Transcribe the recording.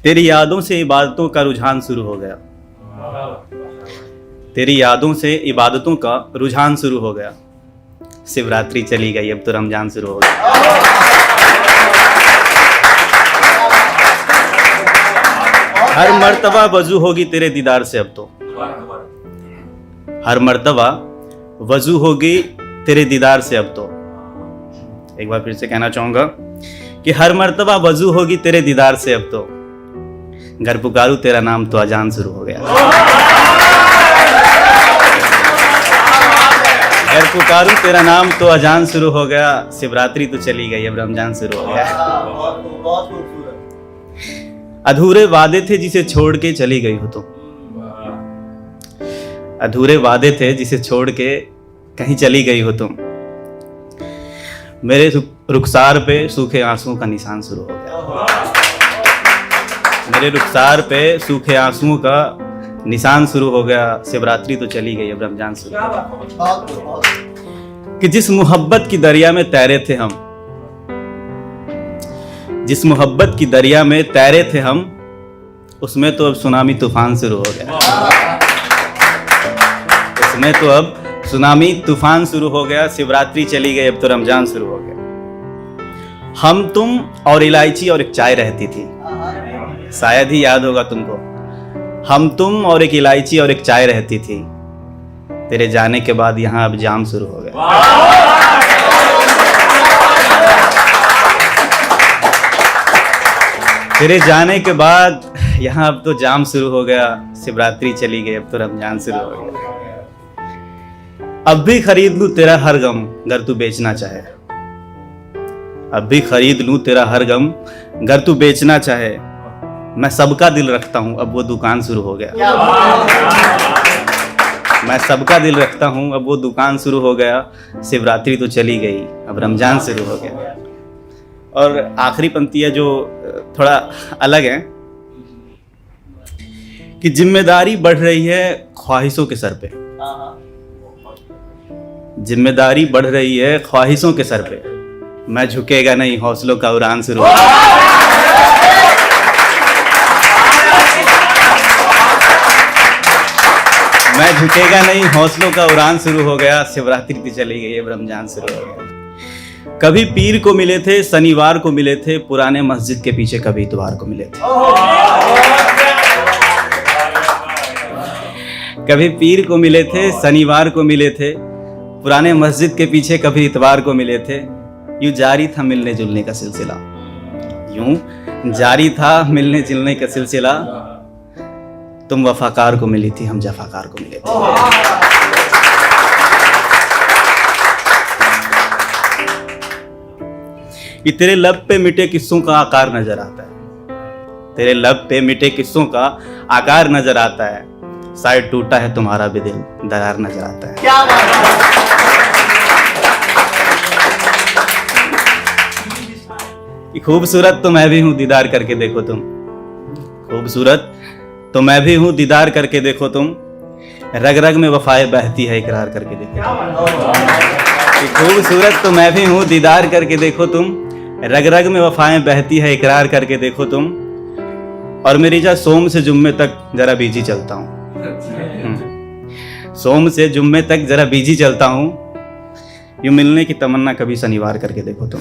तेरी यादों से इबादतों का रुझान शुरू हो गया। तेरी यादों से इबादतों का रुझान शुरू हो गया। शिवरात्रि चली गई, अब तो रमजान शुरू हो गया। हर मर्तबा वजू होगी तेरे दीदार से अब तो। हर मर्तबा वजू होगी तेरे दीदार से अब तो। एक बार फिर से कहना चाहूंगा कि हर मर्तबा वजू होगी तेरे दीदार से अब तो। घर पुकारूं तेरा नाम तो अजान शुरू हो गया। घर पुकारूं तेरा नाम तो अजान शुरू हो गया। शिवरात्रि तो चली गई, अब रमजान शुरू हो गया। अधूरे वादे थे जिसे छोड़ के चली गई हो तुम। अधूरे वादे थे जिसे छोड़ के कहीं चली गई हो तुम। मेरे रुखसार पे सूखे आंसुओं का निशान शुरू हो गया। मेरे रुखसार पे सूखे आंसुओं का निशान शुरू हो गया। शिवरात्रि तो चली गई, अब रमजान शुरू हो गया। कि जिस मोहब्बत की दरिया में तैरे थे हम, जिस मोहब्बत की दरिया में तैरे थे हम, उसमें तो अब सुनामी तूफान शुरू हो गया। उसमें तो अब सुनामी तूफान शुरू हो गया। शिवरात्रि चली गई, अब तो रमजान शुरू हो गया। हम तुम और इलायची और एक चाय रहती थी, शायद ही याद होगा तुमको। हम तुम और एक इलायची और एक चाय रहती थी। तेरे जाने के बाद यहाँ अब जाम शुरू हो गया। तेरे जाने के बाद यहाँ अब तो जाम शुरू हो गया। शिवरात्रि चली गई, अब तो रमजान शुरू हो गया। अब भी खरीद लूं तेरा हर गम अगर तू बेचना चाहे। अब भी खरीद लूं तेरा हर गम अगर तू बेचना चाहे। मैं सबका दिल रखता हूं, अब वो दुकान शुरू हो गया। मैं सबका दिल रखता हूं, अब वो दुकान शुरू हो गया। शिवरात्रि तो चली गई, अब रमजान शुरू हो गया। और आखिरी पंक्ति है जो थोड़ा अलग है कि जिम्मेदारी बढ़ रही है ख्वाहिशों के सर पे। जिम्मेदारी बढ़ रही है ख्वाहिशों के सर पे। मैं झुकेगा नहीं, हौसलों का उड़ान शुरू हो गया। मैं झुकेगा नहीं, हौसलों का उड़ान शुरू हो गया। शिवरात्रि तो चली गई, अब रमजान शुरू हो गया। कभी पीर को मिले थे, शनिवार को मिले थे, पुराने मस्जिद के पीछे कभी इतवार को मिले थे। कभी पीर को मिले थे, शनिवार को मिले थे, पुराने मस्जिद के पीछे कभी इतवार को मिले थे। यूं जारी था मिलने जुलने का सिलसिला। यूं जारी था मिलने जुलने का सिलसिला। तुम वफाकार को मिली थी, हम जफाकार को मिले थे। ये तेरे लब पे मिटे किस्सों का आकार नजर आता है। तेरे लब पे मिटे किस्सों का आकार नजर आता है। शायद टूटा है तुम्हारा भी दिल, दरार नजर आता है। क्या खूबसूरत तो मैं भी हूं, दीदार करके देखो तुम। खूबसूरत तो मैं भी हूं, दीदार करके देखो तुम। रग रग में वफाएं बहती है, इकरार करके देखो। खूबसूरत तो मैं भी हूं, दीदार करके देखो तुम। रग रग में वफाएं बहती है, इकरार करके देखो तुम। और मेरी जा सोम से जुम्मे तक जरा बिजी चलता हूँ। सोम से जुम्मे तक जरा बिजी चलता हूँ। यूं मिलने की तमन्ना कभी शनिवार करके देखो तुम।